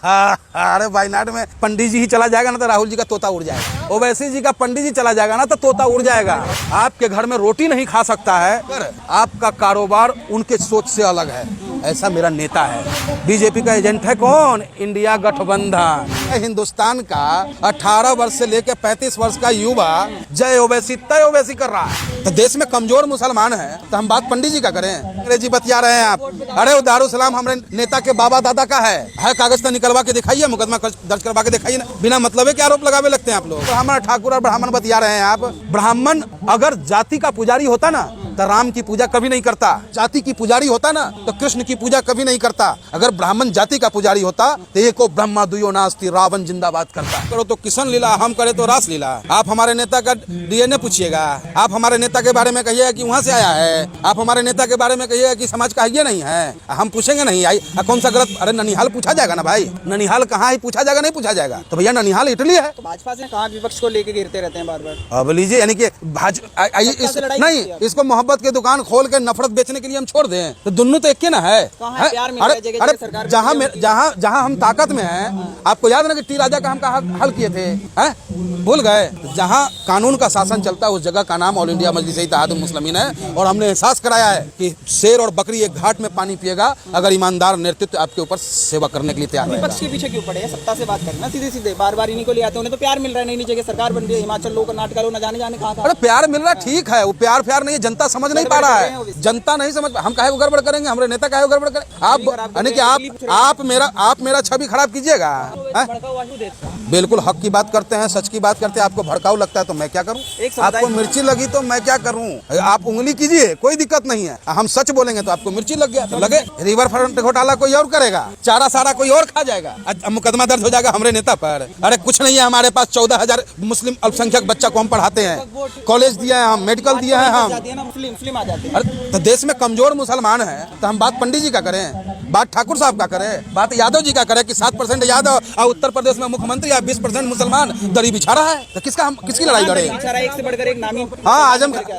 अरे वायनाड में पंडित जी ही चला जाएगा ना तो राहुल जी का तोता उड़ जाएगा। ओवैसी जी का पंडित जी चला जाएगा ना तो तोता उड़ जाएगा। आपके घर में रोटी नहीं खा सकता है पर आपका कारोबार उनके सोच से अलग है, ऐसा मेरा नेता है। बीजेपी का एजेंट है कौन? इंडिया गठबंधन। हिंदुस्तान का 18 वर्ष से लेकर 35 वर्ष का युवा जय ओवैसी तय ओवैसी कर रहा है। तो देश में कमजोर मुसलमान है तो हम बात पंडित जी का करें? अंग्रेजी बतिया रहे हैं आप। अरे दारुसलाम हमारे नेता के बाबा दादा का है कागज तो निकलवा के दिखाइए, मुकदमा दर्ज करवा के दिखाइए ना। बिना मतलब के आरोप लगावे लगते हैं आप लोग। ब्राह्मण ठाकुर और ब्राह्मण बतिया रहे हैं आप। ब्राह्मण अगर जाति का पुजारी होता ना तो राम की पूजा कभी नहीं करता। जाति की पुजारी होता ना तो कृष्ण की पूजा कभी नहीं करता। अगर ब्राह्मण जाति का पुजारी होता तो एको ब्रह्मा दुयो नास्ति रावण जिंदाबाद करता। करो तो किशन लीला, हम करे तो रास लीला। आप हमारे नेता का डीएनए पूछिएगा, आप हमारे नेता के बारे में कहिएगा कि वहाँ से आया है, आप हमारे नेता के बारे में कहिएगा कि समाज का ये नहीं है। हम पूछेंगे नहीं आई कौन सा गलत। अरे ननिहाल पूछा जाएगा ना भाई, ननिहाल कहाँ है पूछा जाएगा? नहीं पूछा जाएगा। तो भैया ननिहाल इटली है। तो भाजपा से कहाँ विपक्ष को लेके गिरते रहते हैं बार बार। अब लीजिए यानी कि नहीं, इसको मोहब्बत की दुकान खोल के नफरत बेचने के लिए हम छोड़ दें तो दोनों तो एक ना है। अरे जहाँ हम ताकत में हैं, आपको याद ना कि टी राजा का हम हल किए थे, भूल गए? जहाँ कानून का शासन चलता है उस जगह का नाम ऑल इंडिया मजलिस इत्तेहादुल मुस्लिमीन है। और हमने एहसास कराया है कि शेर और बकरी एक घाट में पानी पिएगा अगर ईमानदार नेतृत्व आपके ऊपर सेवा करने के लिए तैयार है। विपक्ष के पीछे क्यों पड़े? सत्ता से बात करना सीधे सीधे, बार बार इन्हीं को ले आते हैं। उन्हें तो प्यार मिल रहा है, नई जगह सरकार बन रही है, हिमाचल लो, कर्नाटक लो, न जाने कहाँ। अरे प्यार मिल रहा है, ठीक है, वो प्यार नहीं है, जनता समझ नहीं पा रहा है। जनता नहीं समझ, हम काहे गड़बड़ करेंगे? हमारे नेता काहे गड़बड़ करेंगे? आप यानी कि आप मेरा छवि खराब कीजिएगा। बिल्कुल हक की बात करते हैं, सच की बात करते हैं। आपको भड़काऊ लगता है तो मैं क्या करूं? आपको मिर्ची लगी तो मैं क्या करूं? आप उंगली कीजिए, कोई दिक्कत नहीं है। हम सच बोलेंगे तो आपको मिर्ची लग गया तो लगे। रिवर फ्रंट घोटाला कोई और करेगा, चारा सारा कोई और खा जाएगा, मुकदमा दर्ज हो जाएगा हमारे नेता पर। अरे कुछ नहीं है, हमारे पास 14,000 मुस्लिम अल्पसंख्यक बच्चा को हम पढ़ाते हैं, कॉलेज दिया है, हम मेडिकल दिया है हम। अरे तो देश में कमजोर मुसलमान है तो हम बात पंडित जी का करें, बात ठाकुर साहब का करें, बात यादव जी का करें कि 7% यादव और उत्तर प्रदेश में मुख्यमंत्री या 20% मुसलमान दरी बिछा रहा है। तो किसकी लड़ाई लड़े? एक से बढ़कर एक नामी। हाँ,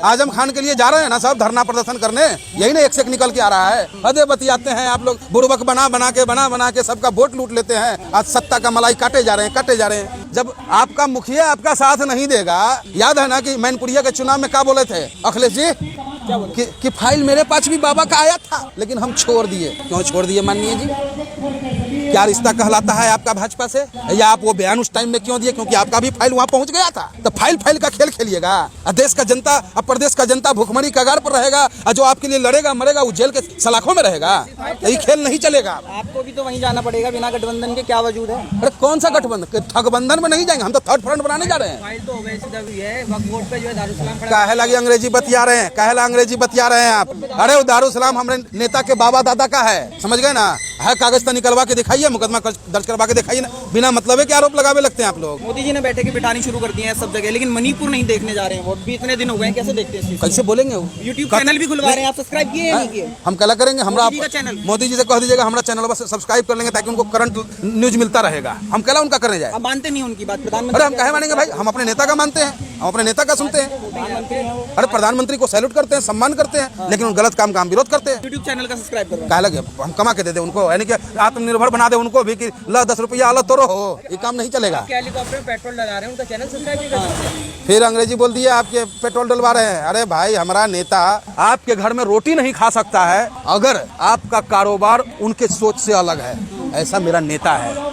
आजम खान के लिए जा रहे हैं ना साहब धरना प्रदर्शन करने, यही ना एक से एक निकल के आ रहा है। हदे बतियाते हैं आप लोग, बुड़बक बना के सबका वोट लूट लेते हैं। आज सत्ता का मलाई काटे जा रहे हैं। जब आपका मुखिया आपका साथ नहीं देगा, याद है ना कि मैनपुरिया के चुनाव में क्या बोले थे अखिलेश जी कि फाइल मेरे पास भी बाबा का आया था लेकिन हम छोड़ दिए। क्यों छोड़ दिए माननीय जी? क्या रिश्ता कहलाता है आपका भाजपा से? या आप वो बयान उस टाइम में क्यों दिए? क्योंकि आपका भी फाइल वहां पहुंच गया था। तो फाइल का खेल खेलिएगा। देश का जनता, अब प्रदेश का जनता भूखमरी कगार पर रहेगा और जो आपके लिए लड़ेगा मरेगा वो जेल के सलाखों में रहेगा। यही खेल नहीं चलेगा। आपको भी तो वहीं जाना पड़ेगा, बिना गठबंधन के क्या वजूद है? अरे कौन सा गठबंधन? ठगबंधन में नहीं जाएंगे हम, तो थर्ड फ्रंट बनाने जा रहे हैं। काहे लगी अंग्रेजी बतिया रहे हैं, अंग्रेजी बतिया रहे हैं आप। अरे वो दारुसलाम हमारे नेता के बाबा दादा का है, समझ गए ना? है कागज तो निकलवा के दिखाइए, मुकदमा दर्ज करवा के दिखाइए ना। बिना मतलब के आरोप लगावे लगते हैं आप लोग। मोदी जी ने बैठे के बिठानी शुरू कर दी है सब जगह, लेकिन मणिपुर नहीं देखने जा रहे हैं। वो भी इतने दिन हो गए, कैसे देखते हैं? कैसे बोलेंगे? यूट्यूब चैनल भी खुलवा रहे हैं, आप सब्सक्राइब किए या नहीं किए? हम क्या करेंगे? मोदी जी से कह दीजिएगा हमारा चैनल बस सब्सक्राइब कर लेंगे ताकि उनको करंट न्यूज मिलता रहेगा। हम क्या उनका करने जाए? आप मानते नहीं उनकी बात? अरे हम कहे मानेंगे भाई? हम अपने नेता का मानते हैं, हम अपने नेता का सुनते हैं। अरे प्रधानमंत्री को सैल्यूट करते हैं, सम्मान करते हैं, लेकिन उन गलत काम का हम विरोध करते हैं। यूट्यूब चैनल का सब्सक्राइब करो, क्या लगे? हम कमा के दे दे उनको, यानी कि आत्मनिर्भर बना दे उनको भी कि ला 10 रुपया अलग तो रहो। ये काम नहीं चलेगा। हेलीकॉप्टर में पेट्रोल डला रहे हैं, उनका चैनल सब्सक्राइब नहीं करते। फिर अंग्रेजी बोल दिए आपके पेट्रोल डलवा रहे हैं। अरे भाई हमारा नेता आपके घर में रोटी नहीं खा सकता है अगर आपका कारोबार उनके सोच से अलग है, ऐसा मेरा नेता है।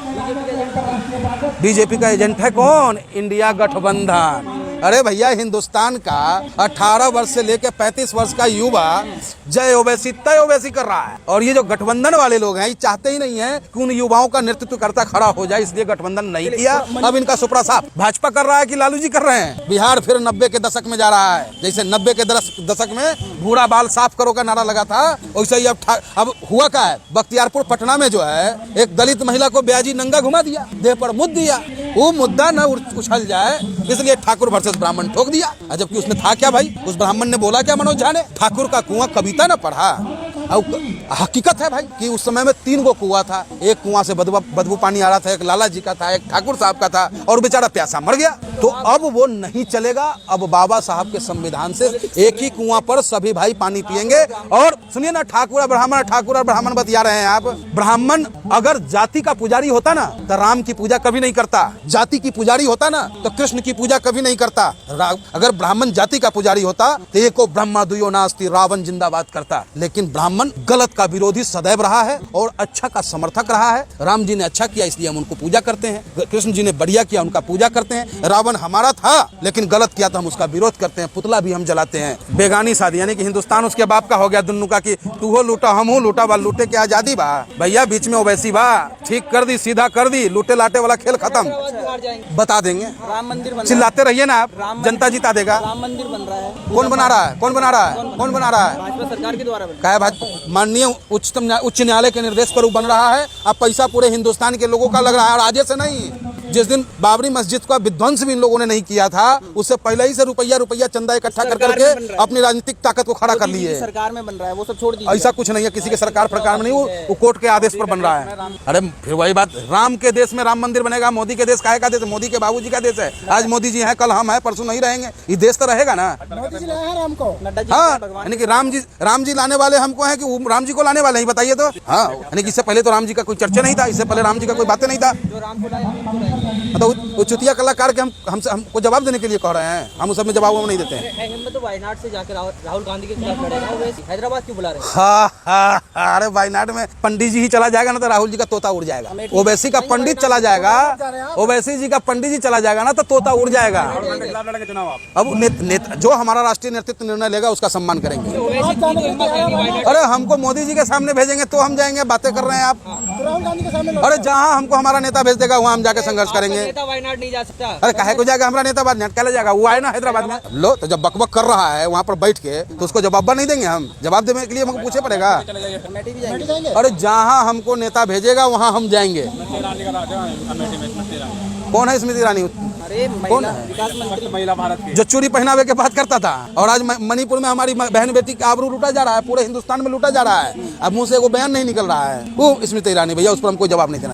बीजेपी का एजेंट है कौन? इंडिया गठबंधन। अरे भैया हिंदुस्तान का 18 वर्ष से लेकर 35 वर्ष का युवा जय ओवैसी तय ओवैसी कर रहा है। और ये जो गठबंधन वाले लोग हैं ये चाहते ही नहीं है कि उन युवाओं का नेतृत्व करता खड़ा हो जाए, इसलिए गठबंधन नहीं किया। अब इनका सुपड़ा साफ भाजपा कर रहा है कि लालू जी कर रहे हैं। बिहार फिर 90 के दशक में जा रहा है। जैसे 90 के दशक में बूढ़ा बाल साफ करो का नारा लगा था, वैसे ही अब हुआ क्या है? बख्तियारपुर पटना में जो है एक दलित महिला को ब्याजी नंगा घुमा दिया, देह पर मुद्द दिया। वो मुद्दा न उछल जाए इसलिए ठाकुर वर्सेस ब्राह्मण ठोक दिया। जबकि उसने था क्या भाई? उस ब्राह्मण ने बोला क्या? मनोज झा ने ठाकुर का कुआं कविता न पढ़ा, अब हकीकत है भाई कि उस समय में 3 गो कुआं था। एक कुआं से बदबू पानी आ रहा था, एक लाला जी का था, एक ठाकुर साहब का था, और बेचारा प्यासा मर गया। तो अब वो नहीं चलेगा। अब बाबा साहब के संविधान से एक ही कुआं पर सभी भाई पानी पिएंगे। और सुनिए ना, ठाकुर और ब्राह्मण बतिया रहे हैं आप। ब्राह्मण अगर जाति का पुजारी होता ना तो राम की पूजा कभी नहीं करता, जाति की पुजारी होता ना तो कृष्ण की पूजा कभी नहीं करता। अगर ब्राह्मण जाति का पुजारी होता तो एको ब्रह्मा द्वयो नास्ति रावण जिंदाबाद करता। लेकिन ब्राह्मण गलत का विरोधी सदैव रहा है और अच्छा का समर्थक रहा है। राम जी ने अच्छा किया इसलिए हम उनको पूजा करते हैं, कृष्ण जी ने बढ़िया किया उनका पूजा करते हैं। रावण हमारा था लेकिन गलत किया तो हम उसका विरोध करते हैं, पुतला भी हम जलाते हैं। बेगानी शादी यानी कि हिंदुस्तान उसके बाप का हो गया दुन्नू का, कि तू हो लूटा हम हूँ लूटा, बा लूटे की आजादी बा भैया, बीच में ओवैसी बा, ठीक कर दी, सीधा कर दी, लूटे लाटे वाला खेल खत्म। बता देंगे, राम मंदिर बन चिल्लाते रहिए ना आप, जनता जिता देगा। राम मंदिर बन रहा है, कौन बना रहा है? कौन बना रहा है? कौन बना रहा है? भाजपा सरकार के द्वारा क्या है भाई? माननीय उच्च न्यायालय के निर्देश पर बन रहा है। अब पैसा पूरे हिंदुस्तान के लोगों का लग रहा है और आज से नहीं। जिस दिन बाबरी मस्जिद का विध्वंस भी इन लोगों ने नहीं किया था, उससे पहले ही से रुपया चंदा इकट्ठा कर करके अपनी राजनीतिक ताकत को खड़ा कर लिए। सरकार में बन रहा है, वो सब छोड़ दीजिए। ऐसा कुछ नहीं है, किसी के सरकार में नहीं, वो कोर्ट के आदेश पर बन रहा है। अरे फिर वही बात, राम के देश में राम मंदिर बनेगा, मोदी के देश काहे का देश? मोदी के बाबूजी का देश है। आज मोदी जी हैं, कल हम हैं, परसों नहीं रहेंगे। ये देश तो रहेगा ना। मोदी जी लाए हैं राम को, हाँ, यानी कि राम जी लाने वाले हमको हैं कि राम जी को लाने वाले हैं, बताइए तो। हाँ, यानी कि इससे पहले तो राम जी का कोई चर्चा नहीं था, इससे पहले राम जी का कोई बातें नहीं था। मतलब चुतिया कलाकार के हमको जवाब देने के लिए कह रहे हैं, हम उस सब में जवाब नहीं देते हैं। हिम्मत तो वायनाड से जाकर राहुल गांधी के खिलाफ लड़ेगा, हैदराबाद क्यों बुला रहे हैं? हाँ, अरे वायनाड में पंडित जी ही चला जाएगा ना तो राहुल जी का तोता उड़ जाएगा। ओवैसी का पंडित चला जाएगा, ओवैसी जी का पंडित जी चला जाएगा ना तो तोता उड़ जाएगा। अब जो हमारा राष्ट्रीय नेतृत्व निर्णय लेगा उसका सम्मान करेंगे। अरे हमको मोदी जी के सामने भेजेंगे तो हम जाएंगे, बातें कर रहे हैं आप। राहुल गांधी के सामने अरे जहाँ हमको हमारा नेता भेज देगा वहाँ हम जाके संघर्ष करेंगे। नेता वायनाड नहीं जा सकता। अरे काहे को जाएगा हमारा नेता? बाद क्या ले जाएगा? वो आए ना हैदराबाद में। लो तो जब बकबक कर रहा है वहाँ पर बैठ के तो उसको जवाब नहीं देंगे हम? जवाब देने के लिए हमको पूछे पड़ेगा। अरे जहाँ हमको नेता भेजेगा वहाँ हम जाएंगे। कौन है स्मृति ईरानी? कौन है? विकास मंत्री, महिला भारत की, जो चूड़ी पहनावे के बात करता था और आज मणिपुर में हमारी बहन बेटी का आबरू लूटा जा रहा है, पूरे हिंदुस्तान में लूटा जा रहा है। अब मुंह से वो बयान नहीं निकल रहा है। वो स्मृति ईरानी भैया, उस पर हम कोई जवाब नहीं देना।